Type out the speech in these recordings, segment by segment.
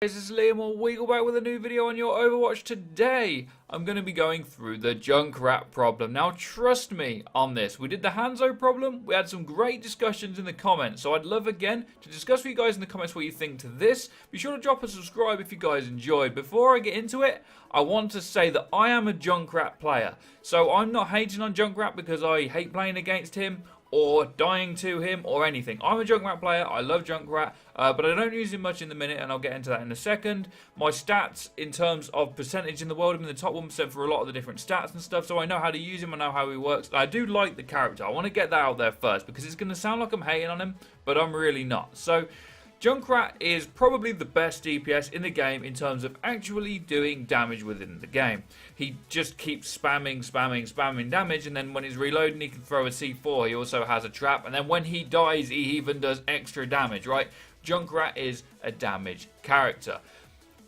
Guys, this is Liam or Weagle back with a new video on your Overwatch. Today, I'm going to be going through the Junkrat problem. Now, trust me on this. We did the Hanzo problem. We had some great discussions in the comments. So I'd love, again, to discuss with you guys in the comments what you think to this. Be sure to drop a subscribe if you guys enjoyed. Before I get into it, I want to say that I am a Junkrat player. So I'm not hating on Junkrat because I hate playing against him or dying to him or anything. I'm a Junkrat player, I love Junkrat, but I don't use him much in the minute, and I'll get into that in a second. My stats in terms of percentage in the world, I'm in the top 1% for a lot of the different stats and stuff, so I know how to use him, I know how he works. I do like the character. I want to get that out there first, because it's going to sound like I'm hating on him, but I'm really not. So Junkrat is probably the best DPS in the game in terms of actually doing damage within the game. He just keeps spamming damage, and then when he's reloading he can throw a C4, he also has a trap, and then when he dies he even does extra damage, right? Junkrat is a damage character.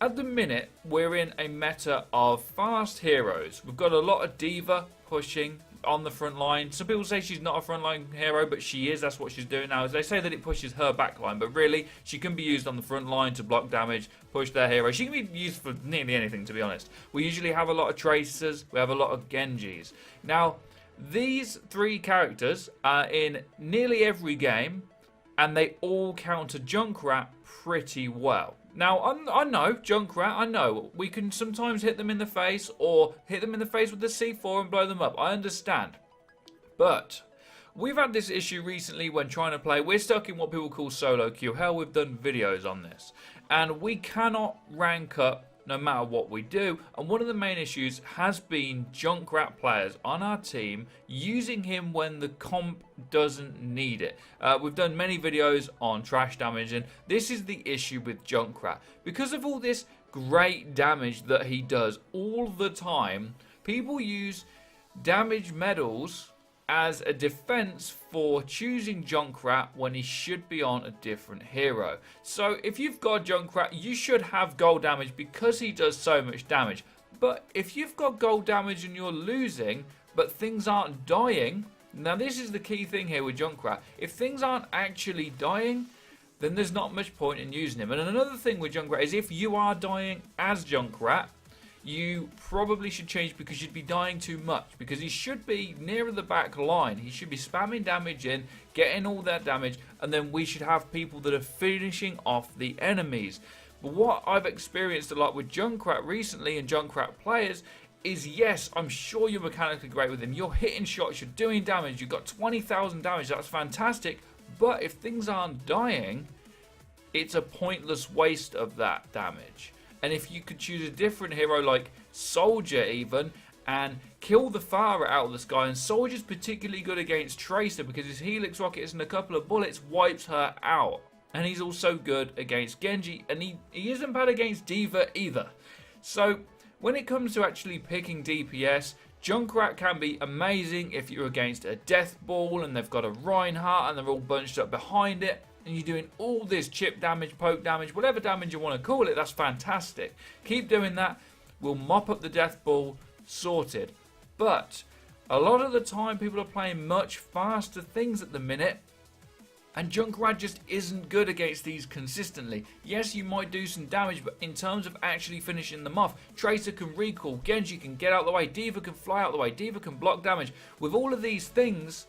At the minute we're in a meta of fast heroes. We've got a lot of D.Va pushing on the front line. Some people say she's not a frontline hero, but she is. That's what she's doing now. They say that it pushes her backline, but really she can be used on the front line to block damage, push their hero. She can be used for nearly anything, to be honest. We usually have a lot of Tracers, we have a lot of Genjis. Now, these three characters are in nearly every game, and they all counter Junkrat pretty well. Now, I know, Junkrat, I know, we can sometimes hit them in the face or hit them in the face with the C4 and blow them up. I understand. But we've had this issue recently when trying to play. We're stuck in what people call solo queue. Hell, we've done videos on this. And we cannot rank up no matter what we do, and one of the main issues has been Junkrat players on our team using him when the comp doesn't need it. We've done many videos on trash damage, and this is the issue with Junkrat. Because of all this great damage that he does all the time, people use damage medals as a defense for choosing Junkrat when he should be on a different hero. So if you've got Junkrat, you should have gold damage because he does so much damage. But if you've got gold damage and you're losing, but things aren't dying, now this is the key thing here with Junkrat. If things aren't actually dying, then there's not much point in using him. And another thing with Junkrat is if you are dying as Junkrat, you probably should change because you'd be dying too much, because he should be nearer the back line. He should be spamming damage in, getting all that damage, and then we should have people that are finishing off the enemies. But what I've experienced a lot with Junkrat recently and Junkrat players is, yes, I'm sure you're mechanically great with him. You're hitting shots, you're doing damage, you've got 20,000 damage, that's fantastic. But if things aren't dying, it's a pointless waste of that damage. And if you could choose a different hero like Soldier even, and kill the Pharah out of the sky, and Soldier's particularly good against Tracer because his Helix Rockets and a couple of bullets wipes her out. And he's also good against Genji, and he isn't bad against D.Va either. So when it comes to actually picking DPS, Junkrat can be amazing if you're against a Death Ball and they've got a Reinhardt and they're all bunched up behind it, and you're doing all this chip damage, poke damage, whatever damage you want to call it. That's fantastic. Keep doing that. We'll mop up the Death Ball, sorted. But a lot of the time people are playing much faster things at the minute, and Junkrat just isn't good against these consistently. Yes, you might do some damage, but in terms of actually finishing them off, Tracer can recall, Genji can get out of the way, D.Va can fly out of the way, D.Va can block damage. With all of these things,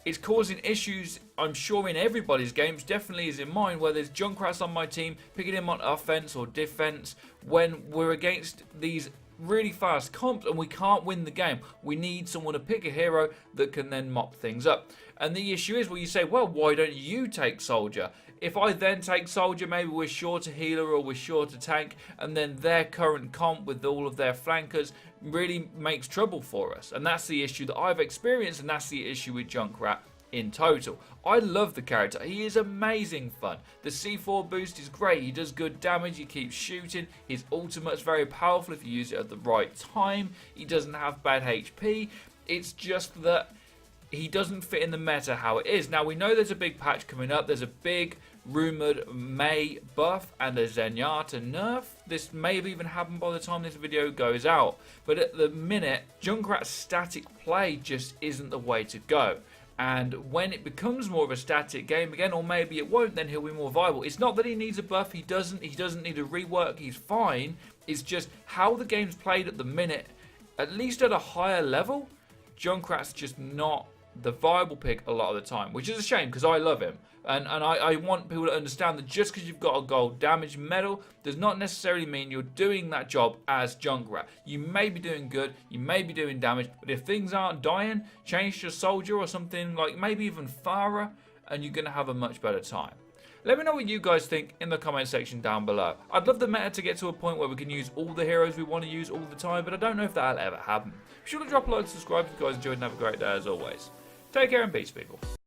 it's causing issues, I'm sure, in everybody's games, definitely is in mine, where there's Junkrats on my team, picking him on offense or defense when we're against these really fast comps and we can't win the game. We need someone to pick a hero that can then mop things up. And the issue is, well, you say, well, why don't you take Soldier? If I then take Soldier, maybe we're short a healer or we're short a tank, and then their current comp with all of their flankers really makes trouble for us. And that's the issue that I've experienced, and that's the issue with Junkrat in total. I love the character. He is amazing fun. The C4 boost is great. He does good damage. He keeps shooting. His ultimate's very powerful if you use it at the right time. He doesn't have bad HP. It's just that he doesn't fit in the meta how it is. Now, we know there's a big patch coming up. There's a big rumoured May buff and a Zenyatta nerf. This may have even happened by the time this video goes out. But at the minute, Junkrat's static play just isn't the way to go. And when it becomes more of a static game again, or maybe it won't, then he'll be more viable. It's not that he needs a buff. He doesn't need a rework. He's fine. It's just how the game's played at the minute, at least at a higher level, Junkrat's just not the viable pick a lot of the time, which is a shame because I love him. And I want people to understand that just because you've got a gold damage medal does not necessarily mean you're doing that job as Junkrat. You may be doing good, you may be doing damage, but if things aren't dying, change to Soldier or something like maybe even Farah, and you're going to have a much better time. Let me know what you guys think in the comment section down below. I'd love the meta to get to a point where we can use all the heroes we want to use all the time, but I don't know if that'll ever happen. Be sure to drop a like and subscribe if you guys enjoyed, and have a great day as always. Take care and peace, people.